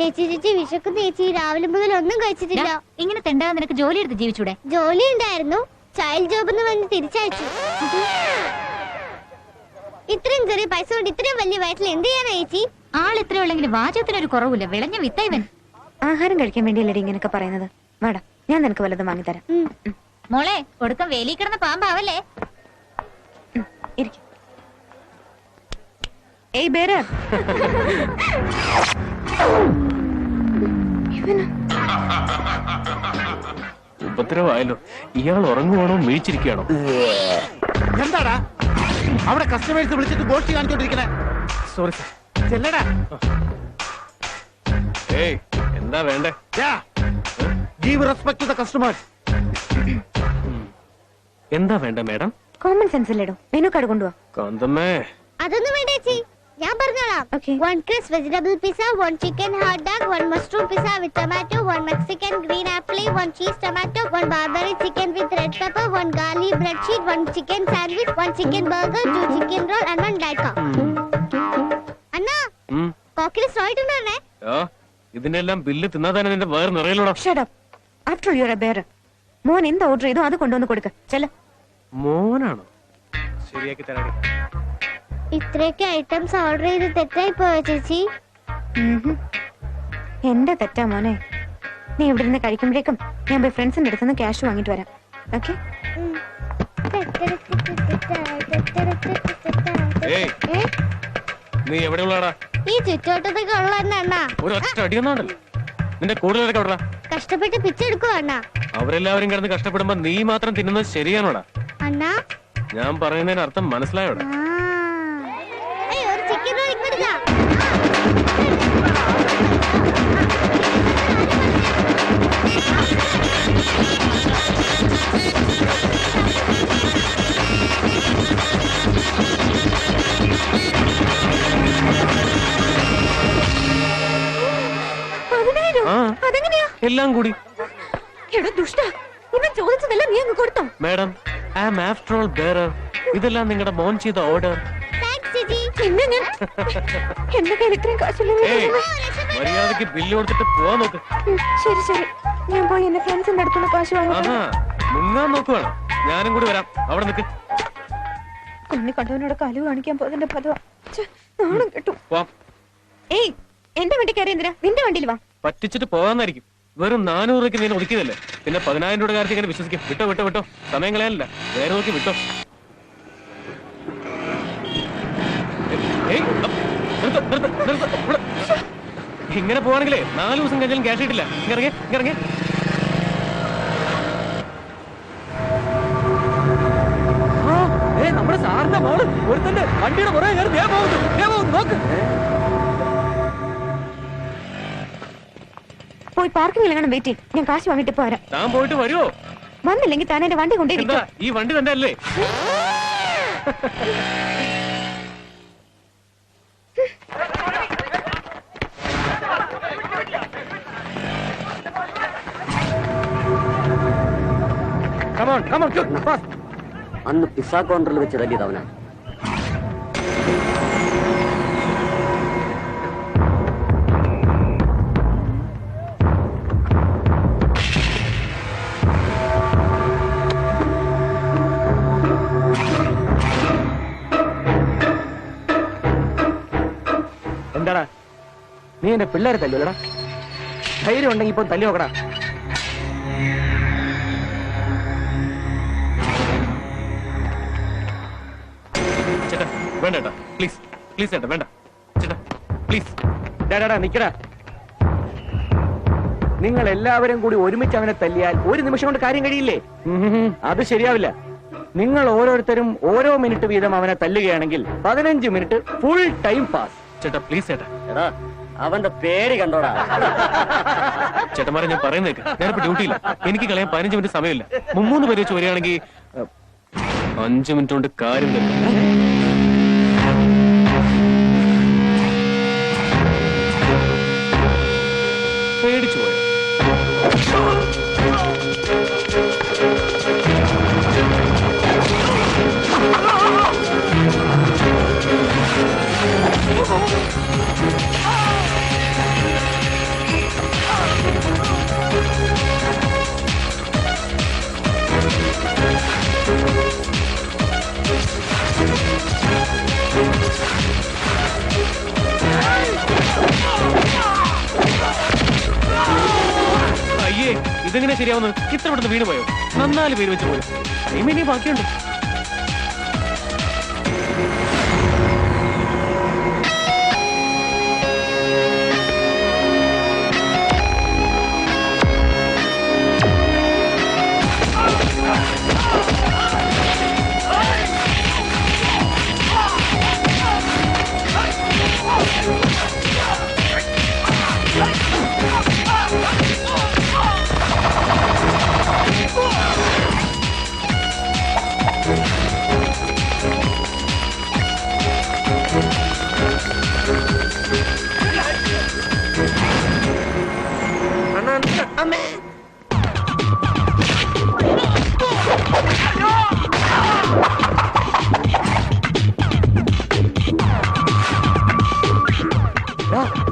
ചേച്ചി ചേച്ചി വിശക്കുന്ന ചേച്ചി, രാവിലെ മുതൽ ഒന്നും കഴിച്ചിട്ടില്ല. ഇങ്ങനെ തെണ്ടാതെ നിനക്ക് ജോലി എടുത്ത് ജീവിച്ചൂടെ? ജോലി ഉണ്ടായിരുന്നു, ചൈൽഡ് ജോബ് എന്ന് പറഞ്ഞ് തിരിച്ചയച്ചു. ഇത്രയും ചെറിയ പൈസ കൊണ്ട് ഇത്രയും വലിയ വയറ്റിൽ എന്ത് ചെയ്യാനാ ചേച്ചി? ആൾ ഇത്രയുള്ളെങ്കിൽ വാചകത്തിനൊരു കുറവില്ല. വിളഞ്ഞ വിത്തൈവൻ. ആഹാരം കഴിക്കാൻ വേണ്ടിയല്ലേ ഇങ്ങനെയൊക്കെ പറയുന്നത്? വേടാ, ഞാൻ നിനക്ക് വല്ലതും വാങ്ങിത്തരാം. മോളെ, കൊടുക്കം വേലി കിടന്ന പാമ്പാവല്ലേ? ഏയ് ബേര, ഉപദ്രവമായല്ലോ. ഇയാൾ ഉറങ്ങുവാണോ വീഴ്ചിരിക്കുകയാണോ? എന്താടാ അവിടെ കസ്റ്റമേഴ്സ് വിളിച്ചിട്ട് ഗോഷ്ടി കാണിച്ചോണ്ടിരിക്കണേ? Sorry sir. ചെല്ലടാ. ഏയ്, എന്താ വേണ്ടേ? Give respect to the customers. എന്താ വേണ്ട മാഡം? കോമൺ സെൻസ് ഇല്ലടോ. മെനു കാർഡ് കൊണ്ടുവാ. കാന്തമ്മേ, അതൊന്നും വേണ്ട ചേച്ചി, ഞാൻ പറഞ്ഞോളാം. 1 crisp vegetable pizza, 1 chicken hot dog, 1 mushroom pizza with tomato, 1 Mexican green apple, 1 cheese tomato, 1 Barbary chicken with red pepper, 1 garlic bread sheet, 1 chicken sandwich, 1 chicken burger, 2 chicken roll and 1 diet coke. Anna, കോക്കിൽ straw ഇട്ടുണ്ടേ? ഇതിനെല്ലാം bill തിന്നാതാണ് നിന്റെ വേറെ നിറയിലൂടെ. Shut up. After you are a bear. മോൻ എന്ത് order ചെയ്തോ അത് കൊണ്ടുവന്ന് കൊടുക്ക. ചെല്ല. മോനാണോ? ശരിയാക്കി തരാടി. ഇത്രയൊക്കെ ഐറ്റംസ് ഓർഡർ ചെയ്ത് തെറ്റായി പോയോ ചേച്ചി? എന്റെ തെറ്റാ മോനെ. നീ ഇവിടെ നിന്ന് കഴിക്കുമ്പോഴേക്കും ഞാൻ പോയി ഫ്രണ്ട്സിന്റെ അടുത്തുനിന്ന് ക്യാഷ് വാങ്ങിട്ട് വരാം. ഓക്കെ? നീ എവിടെയുള്ളാടാ? ഈ ചുറ്റോട്ടത്തൊക്കെ ഉള്ള അണ്ണാ. ഒരു ഒറ്റ അടിയൊന്നാണല്ലോ. നിന്റെ കൂടുതലൊക്കെ എവിടാ? കഷ്ടപ്പെട്ട് പിച്ചെടുക്കുവാ അണ്ണാ. അവരെല്ലാവരും കിടന്ന് കഷ്ടപ്പെടുമ്പോ നീ മാത്രം തിന്നുന്നത് ശരിയാണോടാ? അണ്ണാ, ഞാൻ പറയുന്നതിന് അർത്ഥം മനസ്സിലായോടാ? ഒരു ചിക്കൻ റോൾ ഇങ്ങോട്ട്. എല്ലാം കൂടി. Madam, I am after all bearer. ഇതെല്ലാം നിങ്ങളുടെ മോൻ ചെയ്ത ഓർഡർ. മര്യാദക്ക് ബില്ല് കൊടുത്തിട്ട് പോവാൻ നോക്ക്. ശരി ശരി, ഞാൻ പോയി എന്റെ ഫ്രണ്ട്സിന്റെ അടുത്തുള്ള കാശ് വാങ്ങി. മുങ്ങാൻ നോക്കുവാണ്. ഞാനും കൂടി വരാം. അവിടെ നിൽക്ക്. കുഞ്ഞി കണ്ടവനോട് കലു കാണിക്കാൻ പോയതിന്റെ പദവ നാണം കിട്ടും. ഏയ്, എന്റെ വണ്ടി കയറി എന്തിനാ? നിന്റെ വണ്ടിയിൽ വാ. പറ്റിച്ചിട്ട് പോകാന്നായിരിക്കും. വെറും 400 രൂപയ്ക്ക് നീ ഒതുക്കിയതല്ലേ. പിന്നെ 10,000 രൂപ കാര്യത്തിൽ ഇങ്ങനെ വിശ്വസിക്കും. വിട്ടോ വിട്ടോ വിട്ടോ, സമയം കളയാനല്ല, വേറെ നോക്കി വിട്ടോ. ഇങ്ങനെ പോവാണെങ്കിലേ 4 ദിവസം കഴിഞ്ഞാലും ക്യാഷ് കിട്ടില്ല. ഇറങ്ങി ഇറങ്ങി. നമ്മുടെ സാറിന്റെ മോള് ഒരുത്തന്റെ വണ്ടിയുടെ പുറകെ കയറി പോകുന്നു. നോക്ക്. പോയി പാർക്കിംഗിൽ എങ്ങനെ വെയിറ്റ് ചെയ്യും. ഞാൻ കാശ് വാങ്ങിട്ട് പോരാ. താൻ പോയിട്ട് വരുമോ? വന്നില്ലെങ്കിൽ താൻ എന്റെ വണ്ടി കൊണ്ടുപോയി. ഈ വണ്ടി തന്നെ അല്ലേ? അന്ന് പിസ്സ കൗണ്ടറിൽ വെച്ച് തല്ലിയത് അവനാ. എന്താടാ നീ എന്റെ പിള്ളേരെ തല്ലുല്ലടാ? ധൈര്യം ഉണ്ടെങ്കിൽ ഇപ്പൊ തല്ലി നോക്കടാ. ചേട്ടാ വേണ്ട ചേട്ടാ, പ്ലീസ് പ്ലീസ് ചേട്ടാ, വേണ്ട ചേട്ടാ പ്ലീസ്. ഡാടാ നിക്കടാ. നിങ്ങൾ എല്ലാവരും കൂടി ഒരുമിച്ച് അവനെ തല്ലിയാൽ ഒരു നിമിഷം കൊണ്ട് കാര്യം കഴിയില്ലേ? അത് ശരിയാവില്ല. നിങ്ങൾ ഓരോരുത്തരും ഓരോ മിനിറ്റ് വീതം അവനെ തല്ലുകയാണെങ്കിൽ 15 മിനിറ്റ് ഫുൾ ടൈം പാസ്. ചേട്ടാ പ്ലീസ് ചേട്ടാ. എടാ അവന്റെ പേര് കണ്ടോടാ. ചേട്ടന്മാരെ ഞാൻ പറയുന്നേക്ക്, ഞാനിപ്പോ ഡ്യൂട്ടിയില്ല. എനിക്ക് കളയാൻ 15 മിനിറ്റ് സമയമില്ല. 3 പേര് വെച്ച് വരികയാണെങ്കിൽ 5 മിനിറ്റ് കൊണ്ട് കാര്യം തന്നെ. പേടിച്ചു പോയോ? ഇതെങ്ങനെ ശരിയാവുന്നത്? ഇത്ര പെട്ടെന്ന് വീണ് പോയോ? 4 പേര് വെച്ച് പോലും ഇനി ബാക്കിയുണ്ട്.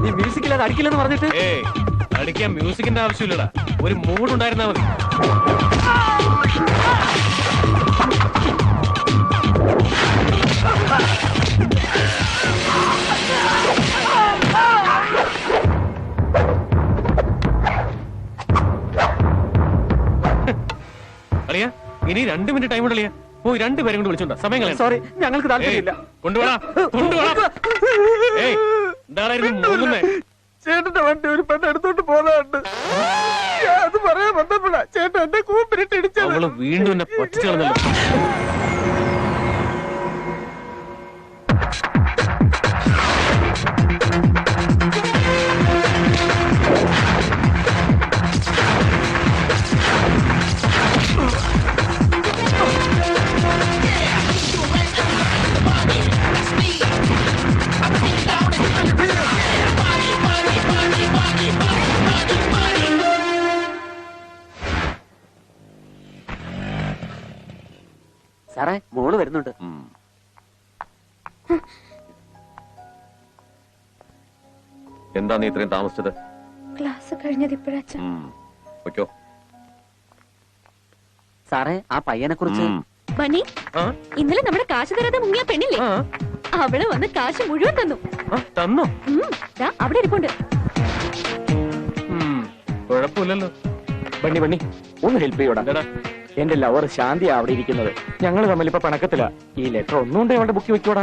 നീ മ്യൂസിക്കില്ലാതെ അടിക്കില്ലെന്ന് പറഞ്ഞിട്ട്. അടിക്കാൻ മ്യൂസിക്കിന്റെ ആവശ്യമില്ലടാ, ഒരു മൂഡ് ഉണ്ടായിരുന്നാ മതി. അളിയാ ഇനി 2 മിനിറ്റ് ടൈം ഉണ്ടളിയാ. പോയി 2 പേരും കൂടി വിളിച്ചോണ്ടാ സമയം കളയാം. സോറി, ഞങ്ങൾക്ക് താല്പര്യമില്ല. കൊണ്ടുപോടാ. എന്താണായിരുന്നു മൂന്നുന്നേ? ചേട്ടന്റെ വണ്ടി ഒരു പെണ്ണ് എടുത്തോണ്ട് പോകുന്നുണ്ട്. അത് പറയാൻ വന്നപ്പോഴാ ചേട്ടൻ എന്റെ കൂപ്പിലിട്ട് ഇടിച്ചത്. അവള് വീണ്ടും എന്നെ പറ്റിച്ചു കളഞ്ഞല്ലോ. സാറേ, മോള് വരുന്നുണ്ട്. എന്താ നീ ഇത്രയും താമസിച്ചത്? ക്ലാസ് കഴിഞ്ഞത് ഇപ്പോഴാച്ച. സാറേ, ആ പയ്യനെ കുറിച്ച്. ബണ്ണി, ഇന്നലെ നമ്മുടെ കാശ് തരാതെ മുങ്ങിയ പെണ്ണില്ലേ, അവള് വന്ന് കാശ് മുഴുവൻ തന്നു. തന്നോ? അവിടെ ഇരിപ്പുണ്ട്. കുഴപ്പമില്ലല്ലോ. ബണ്ണി ഒന്ന് ഹെൽപ്പ് ചെയ്യോടാ. എന്റെ ലവർ ശാന്തിയാ അവിടെ ഇരിക്കുന്നത്. ഞങ്ങൾ തമ്മിൽ ഇപ്പൊ പണക്കത്തില്ല. ഈ ലെറ്റർ ഒന്നുകൊണ്ട് അവളുടെ ബുക്ക് വെക്കോടാ.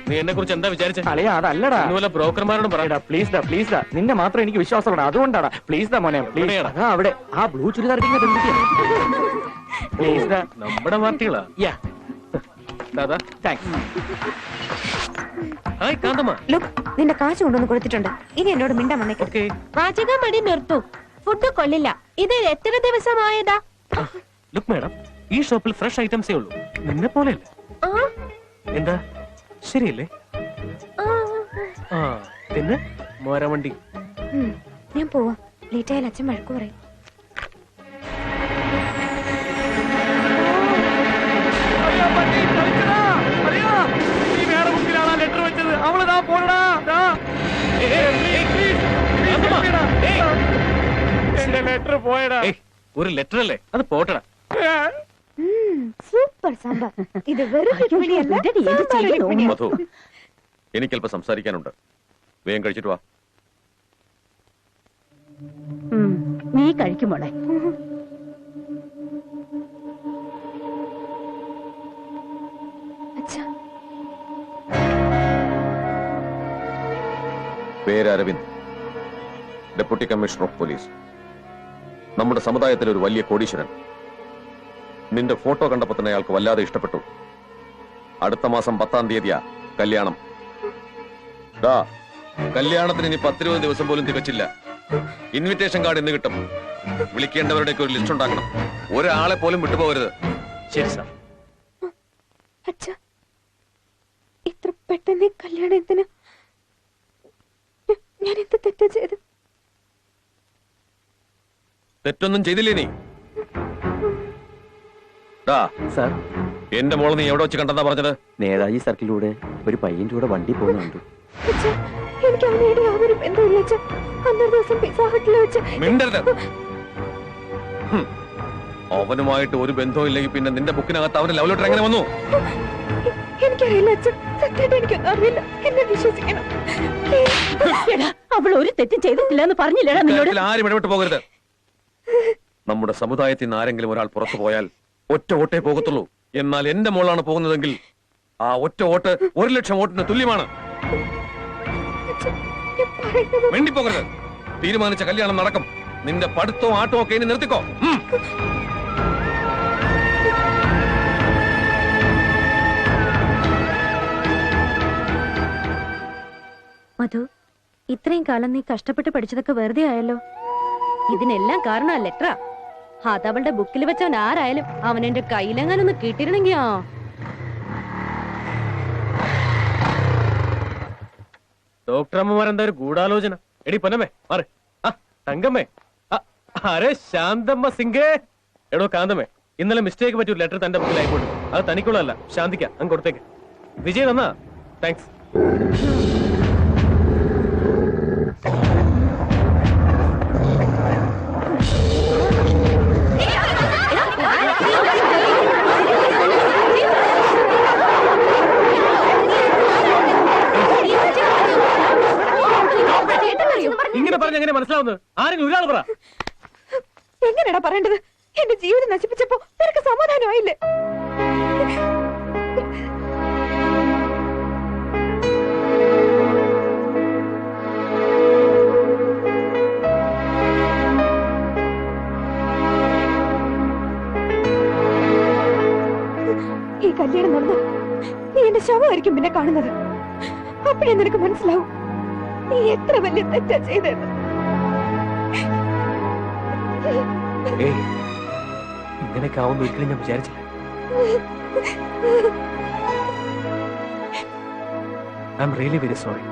നീ എന്നെ കുറിച്ച് എന്താ വിചാരിച്ചേ? അളിയാ, അതല്ലടാ. ബ്രോക്കർമാരോട് പറയടാ. പ്ലീസ് നിന്നെ മാത്രം എനിക്ക് വിശ്വാസമാണ്. അതുകൊണ്ടാണ്. പ്ലീസ് മോനെ, പ്ലീസ്. അവിടെ ആ ബ്ലൂ ചുരിദാർ പ്ലീസ്. നമ്മുടെ പാർട്ടികളാ. ദാദാ, താങ്ക്സ്. ഹായ് കാന്തമ്മ. ലുക്ക്, നിന്റെ കാശ് കൊണ്ടുവന്ന് കൊടുത്തിട്ടുണ്ട്. ഇനി എന്നോട് മിണ്ടാൻ വന്നേക്കേ. വാചകം മടി നിർത്തൂ. ഫുഡ് കൊള്ളില്ല. ഇത് എത്ര ദിവസമായതാ? ലുക്ക് മാഡം, ഈ ഷോപ്പിൽ ഫ്രഷ് ഐറ്റംസേ ഉള്ളൂ. നിന്നെ പോലെയല്ല. എന്താ ശരിയല്ലേ? പിന്നെ മോരവണ്ടി. ഞാൻ പോവാ. ലേറ്റ് ആയാൽ അച്ഛൻ വഴക്കു പറയും. ലെറ്റർ വെച്ചത് അവള് പോടാ. ലെറ്റർ പോയടാ. ഒരു ലെറ്റർ അല്ലേ, അത് പോട്ടടാ. സൂപ്പർ സാമ്പാർ. ഇത് വെറും മധു, എനിക്കല്പം സംസാരിക്കാനുണ്ട്. വേഗം കഴിച്ചിട്ട് വാ. നീ കഴിക്കുമോളെ. പേര് Aravind, deputy commissioner of police. നമ്മുടെ സമുദായത്തിലെ ഒരു വലിയ കോടീശ്വരൻ. നിന്റെ ഫോട്ടോ കണ്ടപ്പോ തന്നെ അയാൾക്ക് വല്ലാതെ ഇഷ്ടപ്പെട്ടു. അടുത്ത മാസം 10-ാം തീയതിയാ കല്യാണം. കല്യാണത്തിന് ഇനി 10-20 ദിവസം പോലും തികച്ചില്ല. ഇൻവിറ്റേഷൻ കാർഡ് ഇന്ന് കിട്ടും. വിളിക്കേണ്ടവരുടെയൊക്കെ ഒരു ലിസ്റ്റ് ഉണ്ടാക്കണം. ഒരാളെ പോലും വിട്ടുപോകരുത്. ശരി സാർ. അച്ഛാ, ഇത്ര പെട്ടെന്ന് കല്യാണത്തിന് ഞാൻ എന്ത് തെറ്റാ ചെയ്ത്? തെറ്റൊന്നും ചെയ്തില്ലേ നീ? സാർ, എന്റെ മോള് നീ എവിടെ വെച്ച് കണ്ടെന്നാ പറഞ്ഞത്? നേതാജി സർക്കിളിലൂടെ ഒരു പയ്യന്റെ കൂടെ വണ്ടി പോകുന്നുണ്ട്. എനിക്ക് അവനോട് യാതൊരു ബന്ധമില്ല അച്ഛാ. അന്നൊരു ദിവസം പിസ്സ ഹട്ടിൽ വെച്ച്. മിണ്ടരുത്. അവനുമായിട്ട് ഒരു ബന്ധവും ഇല്ലെങ്കിൽ പിന്നെ നിന്റെ ബുക്കിനകത്ത് അവന്റെ ലവ് ലെറ്റർ എങ്ങനെ വന്നു? എനിക്കറിയില്ല അച്ഛാ, സത്യമായിട്ട് എനിക്കൊന്നും അറിയില്ല. എന്നെ വിശ്വസിക്കണം. അവൾ ഒരു തെറ്റും ചെയ്തിട്ടില്ല എന്ന് പറഞ്ഞില്ലടാ നിന്നോട്. ആരും ഇടപെട്ട് പോകരുത്. നമ്മുടെ സമുദായത്തിൽ നിന്ന് ആരെങ്കിലും ഒരാൾ പുറത്തു പോയാൽ ഒറ്റ വോട്ടേ പോകത്തുള്ളൂ. എന്നാൽ എന്റെ മോളാണ് പോകുന്നതെങ്കിൽ ആ ഒറ്റ വോട്ട് 1,00,000 വോട്ടിന് തുല്യമാണ്. വേണ്ടിപ്പോകരുത്. തീരുമാനിച്ച കല്യാണം നടക്കും. നിന്റെ പഠിത്തവും ആട്ടവും ഒക്കെ ഇനി നിർത്തിക്കോ. മധു, ഇത്രയും കാലം നീ കഷ്ടപ്പെട്ട് പഠിച്ചതൊക്കെ വെറുതെ ആയല്ലോ. ഇതിനെല്ലാം കാരണം ലെറ്ററാ. അതവളുടെ ബുക്കിൽ വെച്ചവൻ ആരായാലും അവൻ എന്റെ കയ്യിലെങ്ങാനൊന്ന് കിട്ടിയിരുന്നെങ്കിയാ. ഡോക്ടർ അമ്മമാരെന്താ ഒരു ഗൂഢാലോചന? എടി പൊന്നമ്മേ മാറ്. ആ തങ്കമ്മേ, അരെ ശാന്തമ്മ സിംഗേ. എടോ കാന്തമ്മേ, ഇന്നലെ മിസ്റ്റേക്ക് പറ്റിയ ലെറ്റർ തന്റെ ബുക്കിൽ ആയിക്കോട്ടെ. അത് തനിക്കുള്ളതല്ല, ശാന്തിക്ക. അങ്ങ് കൊടുത്തേക്ക്. വിജയ് തന്നാ താങ്ക്സ്. ഇങ്ങനെ പറഞ്ഞ എങ്ങനെ മനസ്സിലാവുന്നത്? ആരെങ്കിലും ഒരാൾ പറ. എങ്ങനെയാ പറയേണ്ടത്? എന്റെ ജീവിതം നശിപ്പിച്ചപ്പോ നിനക്ക് സമാധാനമായില്ലേ? ഈ കല്യാണം നടന്ന് നീ എന്റെ ശവമായിരിക്കും പിന്നെ കാണുന്നത്. അപ്പോഴേ നിനക്ക് മനസ്സിലാവും നീ എത്ര വലിയ തെറ്റാ ചെയ്തെന്ന്. ഇങ്ങനെയൊക്കെ ആവുന്ന ഒരിക്കലും ഞാൻ വിചാരിച്ചില്ല. I am really very sorry.